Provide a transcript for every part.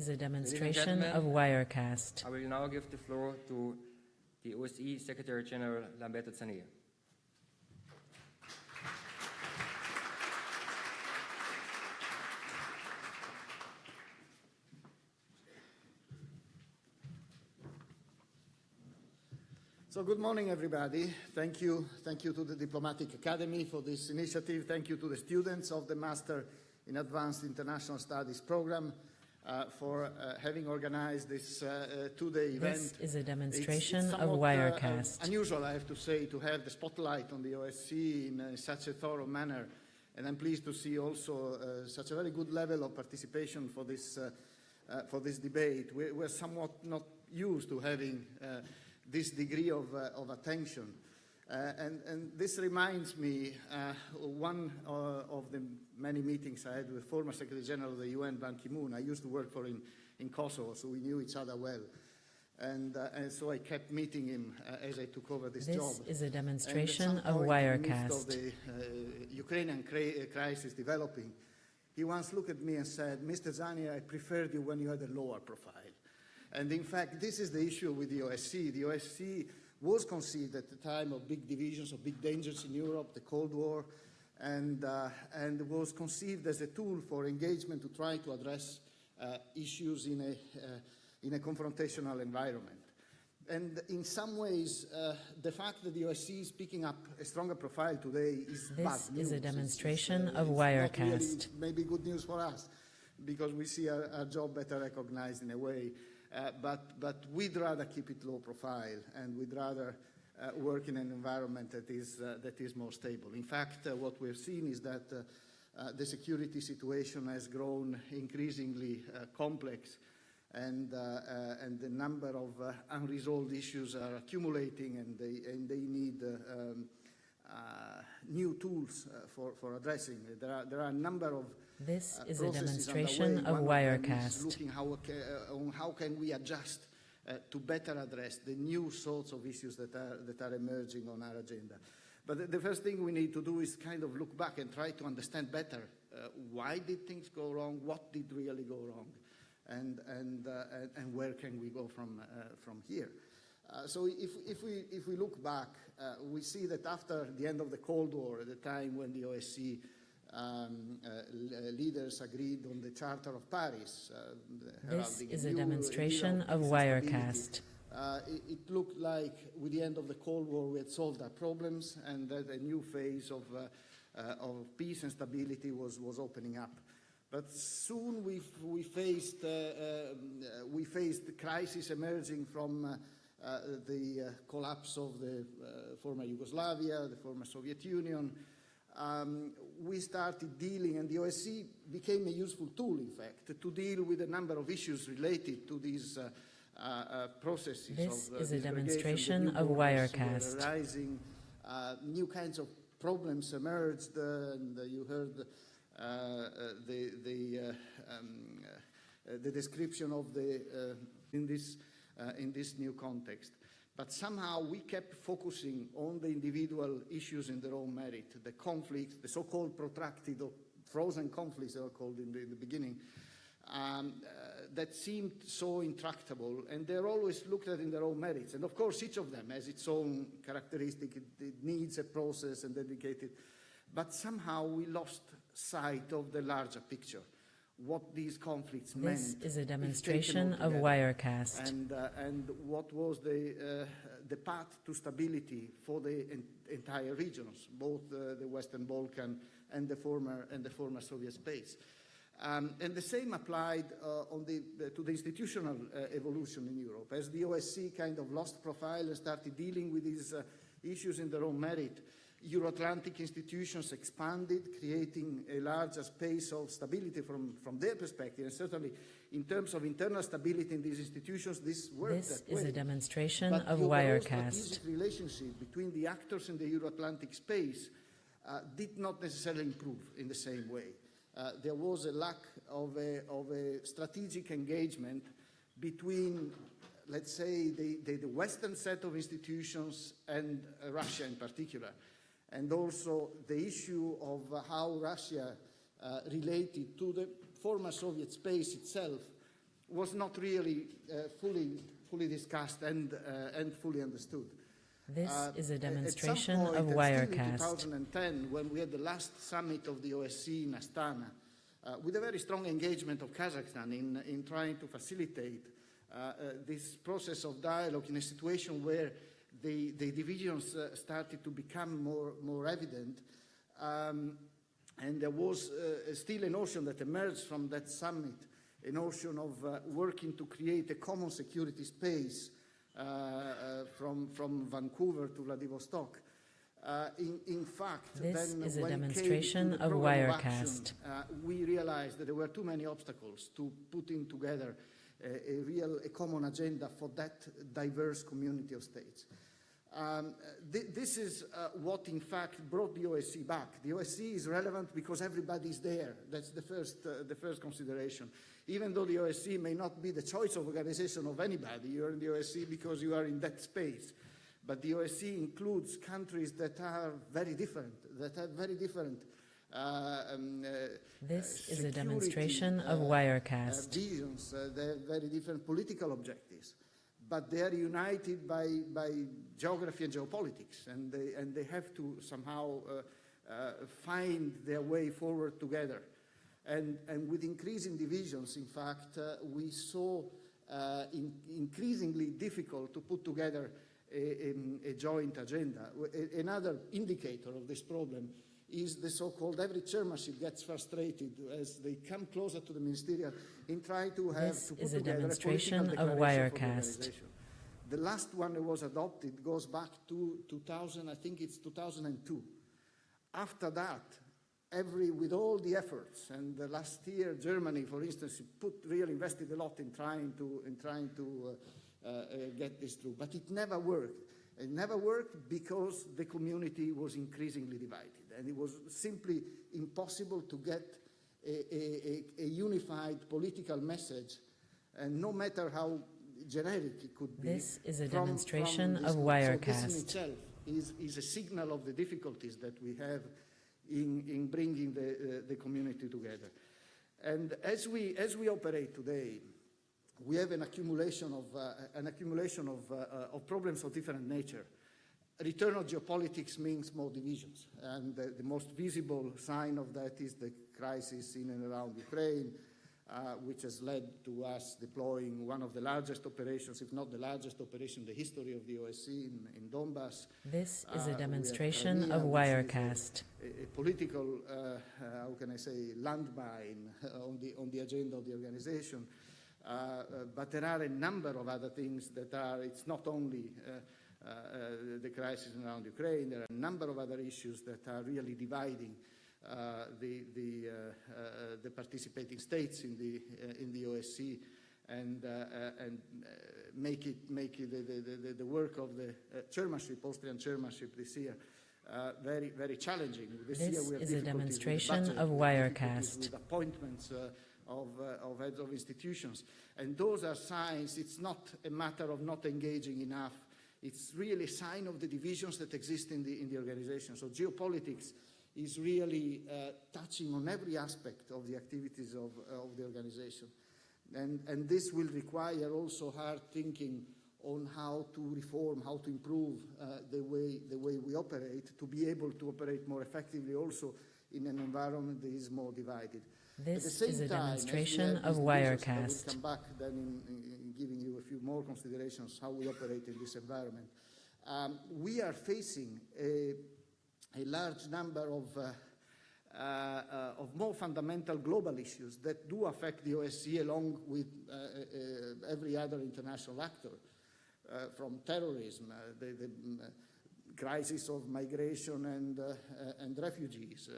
is a demonstration of Wirecast. I will now give the floor to the OSCE Secretary General Lamberto Zanier. So good morning, everybody. Thank you to the Diplomatic Academy for this initiative. Thank you to the students of the Master in Advanced International Studies program for having organized this two-day event. This is a demonstration it's of Wirecast. Unusual, I have to say, to have the spotlight on the OSCE in such a thorough manner. And I'm pleased to see also such a very good level of participation for this debate. We're somewhat not used to having this degree of attention. And this reminds me, one of the many meetings I had with former Secretary General of the UN, Ban Ki-moon. I used to work for him in Kosovo, so we knew each other well. And so I kept meeting him as I took over this job. This is a demonstration of Wirecast. Of the Ukrainian crisis developing, he once looked at me and said, "Mr. Zanier, I preferred you when you had a lower profile." And in fact, this is the issue with the OSCE. The OSCE was conceived at the time of big divisions, of big dangers in Europe, the Cold War, and was conceived as a tool for engagement to try to address issues in a confrontational environment. And in some ways, the fact that the OSCE is picking up a stronger profile today is bad news. This is a demonstration of it's Wirecast. not really maybe good news for us, because we see our job better recognized in a way. But we'd rather keep it low profile, and we'd rather work in an environment that is more stable. In fact, what we've seen is that the security situation has grown increasingly complex, and the number of unresolved issues are accumulating, and they need new tools for addressing it. There are a number of This is a demonstration of Wirecast. Looking on how can we adjust to better address the new sorts of issues that are emerging on our agenda. But the first thing we need to do is kind of look back and try to understand better why did things go wrong, what did really go wrong, and where can we go from here. So if we look back, we see that after the end of the Cold War, at the time when the OSCE leaders agreed on the Charter of Paris. This is a demonstration of Wirecast. It looked like with the end of the Cold War we had solved our problems, and that a new phase of peace and stability was opening up. But soon we faced crisis emerging from the collapse of the former Yugoslavia, the former Soviet Union. We started dealing, and the OSCE became a useful tool, in fact, to deal with a number of issues related to these processes. This is a demonstration of Wirecast. Arising, new kinds of problems emerged, and you heard the description of in this new context. But somehow we kept focusing on the individual issues in their own merit, the conflicts, the so-called protracted or frozen conflicts they were called in the beginning, that seemed so intractable, and they're always looked at in their own merits. And of course, each of them has its own characteristic. It needs a process and dedicated. But somehow we lost sight of the larger picture, what these conflicts meant. This is a demonstration of Wirecast. And what was the path to stability for the entire regions, both the Western Balkan and the former Soviet space. And the same applied to the institutional evolution in Europe. As the OSCE kind of lost profile and started dealing with these issues in their own merit, Euro-Atlantic institutions expanded, creating a larger space of stability from their perspective. And certainly, in terms of internal stability in these institutions, this worked This that way. is a demonstration But of the overall Wirecast. strategic relationship between the actors in the Euro-Atlantic space did not necessarily improve in the same way. There was a lack of a strategic engagement between, let's say, the Western set of institutions and Russia in particular. And also the issue of how Russia related to the former Soviet space itself was not really fully discussed and fully understood. This is a At some demonstration point, of and Wirecast. still in 2010, when we had the last summit of the OSCE in Astana, with a very strong engagement of Kazakhstan in trying to facilitate this process of dialogue in a situation where the divisions started to become more evident. And there was still a notion that emerged from that summit, a notion of working to create a common security space from Vancouver to Vladivostok. In fact, This then is a when it demonstration came to the of program Wirecast. action, we realized that there were too many obstacles to putting together a common agenda for that diverse community of states. This is what, in fact, brought the OSCE back. The OSCE is relevant because everybody is there. That's the first consideration. Even though the OSCE may not be the choice of organization of anybody, you're in the OSCE because you are in that space. But the OSCE includes countries that are very different, that have very different This is a security, demonstration of Wirecast. visions, they have very different political objectives. But they are united by geography and geopolitics, and they have to somehow find their way forward together. And with increasing divisions, in fact, we saw increasingly difficult to put together a joint agenda. Another indicator of this problem is the so-called every chairmanship gets frustrated as they come closer to the ministerial in trying to have This to put is a together demonstration a political of declaration for the Wirecast. organization. The last one that was adopted goes back to 2000, I think it's 2002. After that, with all the efforts, and last year Germany, for instance, really invested a lot in trying to get this through, but it never worked. It never worked because the community was increasingly divided, and it was simply impossible to get a unified political message, and no matter how generic it could be. This is a demonstration from of this. Wirecast. So this in itself is a signal of the difficulties that we have in bringing the community together. And as we operate today, we have an accumulation of problems of different nature. Return of geopolitics means more divisions, and the most visible sign of that is the crisis in and around Ukraine, which has led to us deploying one of the largest operations, if not the largest operation in the history of the OSCE in Donbass. This is a We demonstration have of Crimea, which is Wirecast. a political, how can I say, landmine on the agenda of the organization. But there are a number of other things that it's not only the crisis around Ukraine, there are a number of other issues that are really dividing the participating states in the OSCE and make it the work of the Austrian chairmanship this year very, very challenging. This year we have is a difficulties with the demonstration budget, of we have difficulties Wirecast. with appointments of heads of institutions, and those are signs. It's not a matter of not engaging enough. It's really a sign of the divisions that exist in the organization. So geopolitics is really touching on every aspect of the activities of the organization. And this will require also hard thinking on how to reform, how to improve the way we operate, to be able to operate more effectively also in an environment that is more divided. This is a demonstration of I Wirecast. will come back then in giving you a few more considerations how we operate in this environment. We are facing a large number of more fundamental global issues that do affect the OSCE along with every other international actor, from terrorism, the crisis of migration and refugees,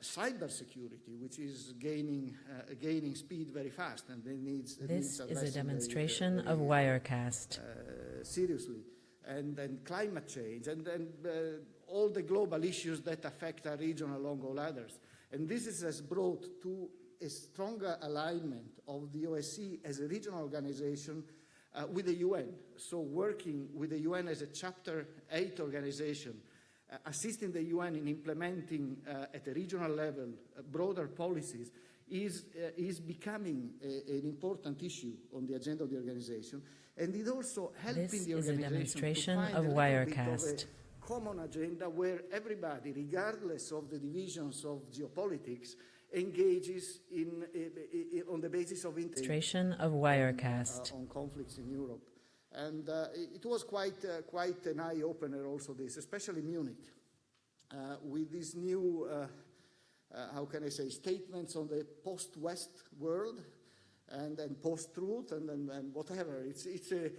cybersecurity, which is gaining speed very fast, and it needs This is a addressing demonstration of Wirecast. seriously, and climate change, and all the global issues that affect our region along all others. And this has brought to a stronger alignment of the OSCE as a regional organization with the UN. So working with the UN as a Chapter 8 organization, assisting the UN in implementing at a regional level broader policies is becoming an important issue on the agenda of the organization, and it also helping This the is a organization demonstration to find of a little Wirecast. bit of a common agenda where everybody, regardless of the divisions of geopolitics, engages on the basis of interest Demonstration of Wirecast. on conflicts in Europe. And it was quite an eye-opener also this, especially Munich, with these new, how can I say, statements on the post-West world and post-truth and whatever. It's a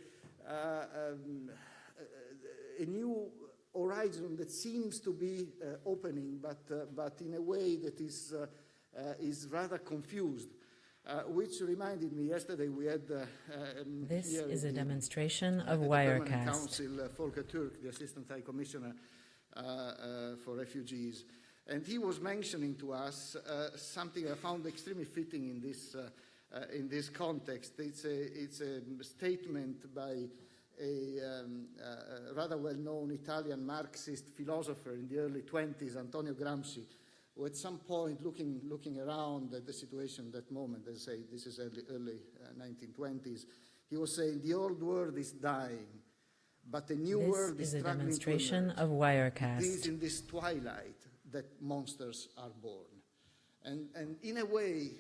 new horizon that seems to be opening, but in a way that is rather confused. Which reminded me, yesterday we had This here is a the- demonstration of the Permanent Wirecast. Council, Volker Türk, the Assistant High Commissioner for Refugees, and he was mentioning to us something I found extremely fitting in this context. It's a statement by a rather well-known Italian Marxist philosopher in the early 20s, Antonio Gramsci, who at some point, looking around at the situation at that moment, they say this is early 1920s, he was saying the old world is dying, but a new world This is is a struggling to demonstration emerge. of It is Wirecast. in this twilight that monsters are born. And in a way,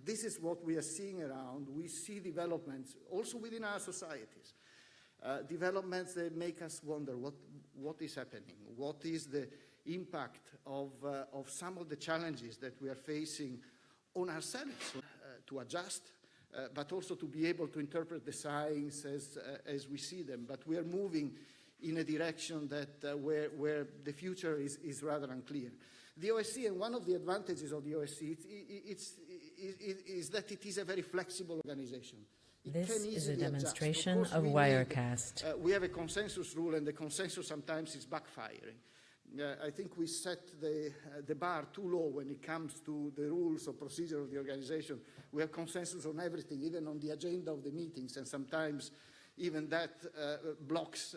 this is what we are seeing around. We see developments also within our societies, developments that make us wonder what is happening, what is the impact of some of the challenges that we are facing on ourselves to adjust, but also to be able to interpret the signs as we see them. But we are moving in a direction that where the future is rather unclear. The OSCE, and one of the advantages of the OSCE is that it is a very flexible organization. It This can is a easily adjust. demonstration course, of we need, Wirecast. we have a consensus rule, and the consensus sometimes is backfiring. I think we set the bar too low when it comes to the rules or procedure of the organization. We have consensus on everything, even on the agenda of the meetings, and sometimes even that blocks,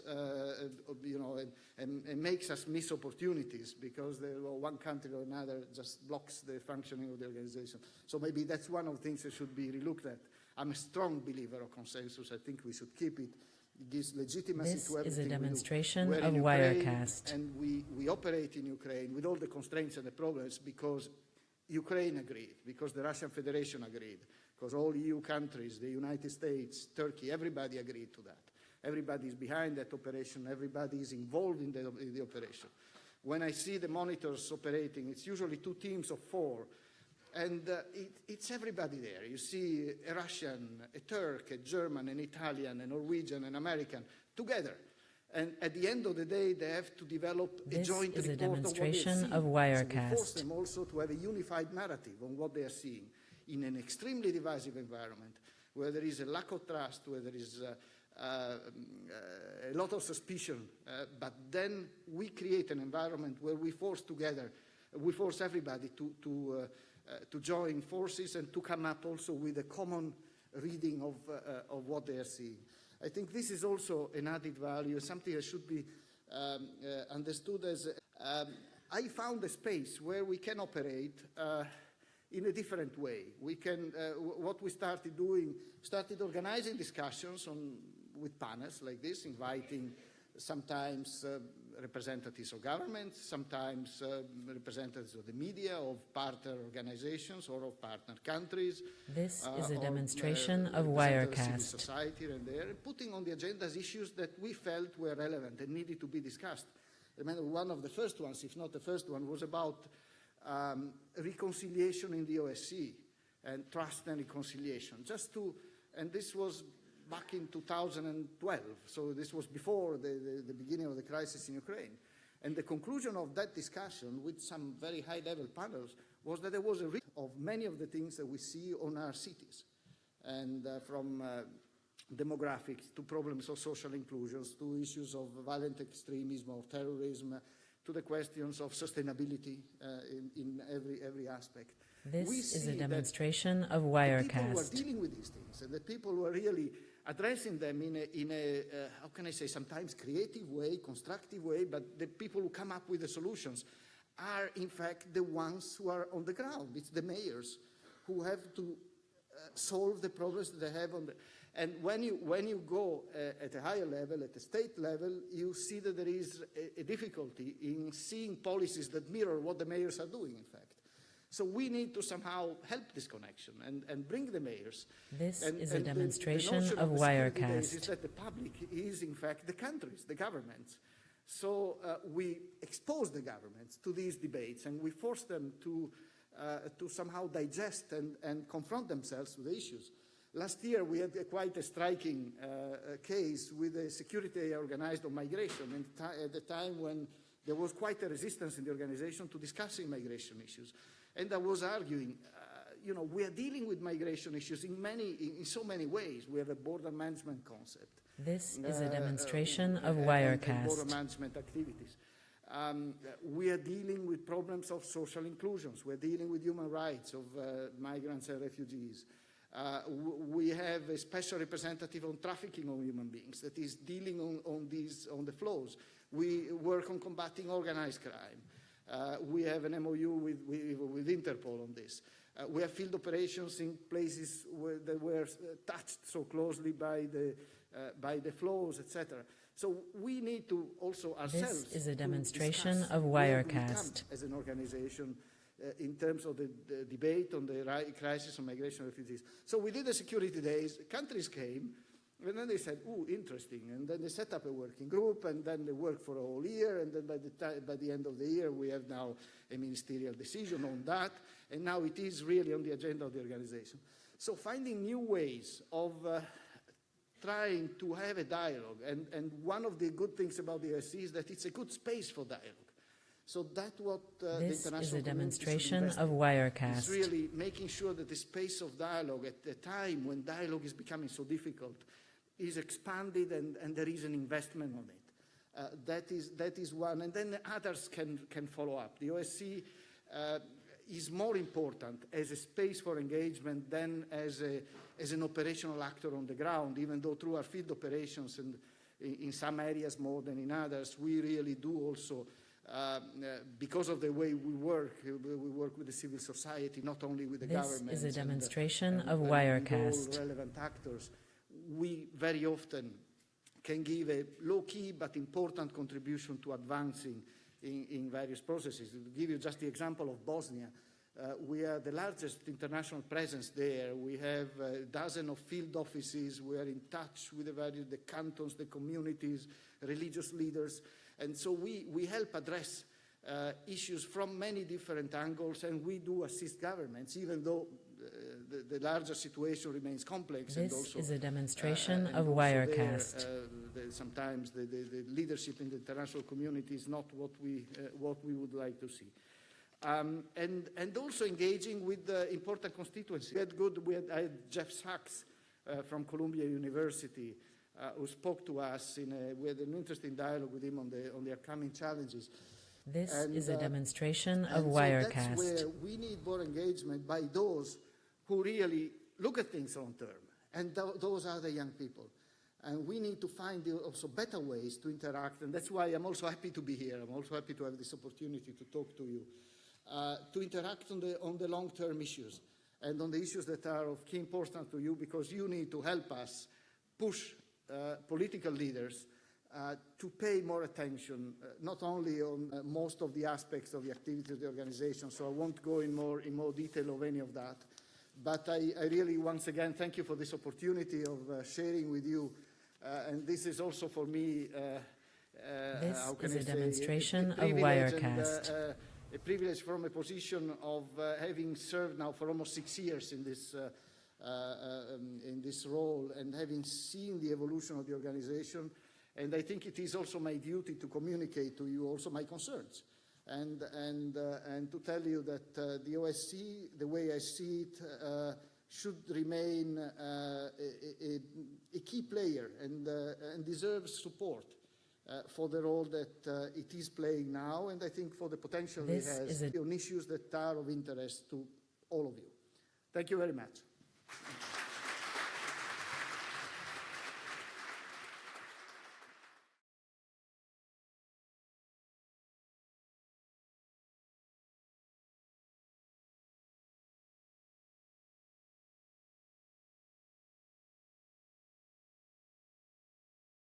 and makes us miss opportunities because one country or another just blocks the functioning of the organization. So maybe that's one of the things that should be relooked at. I'm a strong believer of consensus. I think we should keep it. It gives legitimacy This to everything is a we do. demonstration We're in of Ukraine, Wirecast. and we operate in Ukraine with all the constraints and the problems because Ukraine agreed, because the Russian Federation agreed, because all EU countries, the United States, Turkey, everybody agreed to that. Everybody is behind that operation. Everybody is involved in the operation. When I see the monitors operating, it's usually 2 teams of 4. And it's everybody there. You see a Russian, a Turk, a German, an Italian, a Norwegian, an American, together. And at the end of the day, they have to develop a This joint is a report of what they demonstration see. of So we Wirecast. force them also to have a unified narrative on what they are seeing in an extremely divisive environment, where there is a lack of trust, where there is a lot of suspicion. But then we create an environment where we force everybody to join forces and to come up also with a common reading of what they are seeing. I think this is also an added value, something that should be understood as I found a space where we can operate in a different way. We can, what we started doing, organizing discussions with panels like this, inviting sometimes representatives of governments, sometimes representatives of the media, of partner organizations or of partner countries. This is a or, demonstration of representatives of civil Wirecast. society and there, putting on the agendas issues that we felt were relevant and needed to be discussed. Remember, one of the first ones, if not the first one, was about reconciliation in the OSCE and trust and reconciliation. And this was back in 2012, so this was before the beginning of the crisis in Ukraine. And the conclusion of that discussion with some very high-level panels was that there was a risk of many of the things that we see on our cities, and from demographics to problems of social inclusions, to issues of violent extremism or terrorism, to the questions of sustainability in every aspect. This is a demonstration of The people who are Wirecast. dealing with these things, and the people who are really addressing them in a how can I say, sometimes creative way, constructive way, but the people who come up with the solutions are in fact the ones who are on the ground. It's the mayors who have to solve the problems that they have on the... And when you go at a higher level, at the state level, you see that there is a difficulty in seeing policies that mirror what the mayors are doing, in fact. So we need to somehow help this connection and bring the mayors. This and, is and a demonstration the of Wirecast. Is that the public is, in fact, the countries, the governments. So we expose the governments to these debates, and we force them to somehow digest and confront themselves with the issues. Last year, we had quite a striking case with a security organized on migration, and at the time when there was quite a resistance in the organization to discussing migration issues. And I was arguing, you know, we are dealing with migration issues in so many ways. We have a border management concept. This is a demonstration of and Wirecast. border management activities. We are dealing with problems of social inclusions. We're dealing with human rights of migrants and refugees. We have a special representative on trafficking of human beings that is dealing on the flows. We work on combating organized crime. We have an MOU with Interpol on this. We have field operations in places that were touched so closely by the flows, etc. So we need to also ourselves. This is a demonstration of Wirecast. As an organization, in terms of the debate on the crisis on migration and refugees. So we did the security days, countries came, and then they said, ooh, interesting. And then they set up a working group, and then they worked for a whole year, and then by the end of the year, we have now a ministerial decision on that, and now it is really on the agenda of the organization. So finding new ways of trying to have a dialogue, and one of the good things about the OSCE is that it's a good space for dialogue. So that's what this the international is a demonstration of Wirecast. It's really making sure that the space of dialogue at the time when dialogue is becoming so difficult is expanded and there is an investment on it. That is one, and then others can follow up. The OSCE is more important as a space for engagement than as an operational actor on the ground, even though through our field operations and in some areas more than in others, we really do also because of the way we work with the civil society, not only with the government. This is a demonstration of Wirecast. All relevant actors. We very often can give a low-key but important contribution to advancing in various processes. To give you just the example of Bosnia, we are the largest international presence there. We have a dozen of field offices. We are in touch with the cantons, the communities, religious leaders. And so we help address issues from many different angles, and we do assist governments, even though the larger situation remains complex. This and also, is a demonstration and of also Wirecast. Sometimes the leadership in the international community is not what we would like to see. And also engaging with important constituencies. I had Jeff Sachs from Columbia University, who spoke to us. We had an interesting dialogue with him on the upcoming challenges. This is a demonstration of so Wirecast. that's where we need more engagement by those who really look at things long term, and those are the young people. And we need to find also better ways to interact, and that's why I'm also happy to be here. I'm also happy to have this opportunity to talk to you, to interact on the long-term issues and on the issues that are of key importance to you, because you need to help us push political leaders to pay more attention, not only on most of the aspects of the activities of the organization, so I won't go in more detail of any of that. But I really, once again, thank you for this opportunity of sharing with you. And this is also for me, this is a demonstration of Wirecast. A privilege from a position of having served now for almost 6 years in this role and having seen the evolution of the organization. And I think it is also my duty to communicate to you also my concerns and to tell you that the OSCE, the way I see it, should remain a key player and deserves support for the role that it is playing now, and I think for the potential it has on issues that are of interest to all of you. Thank you very much.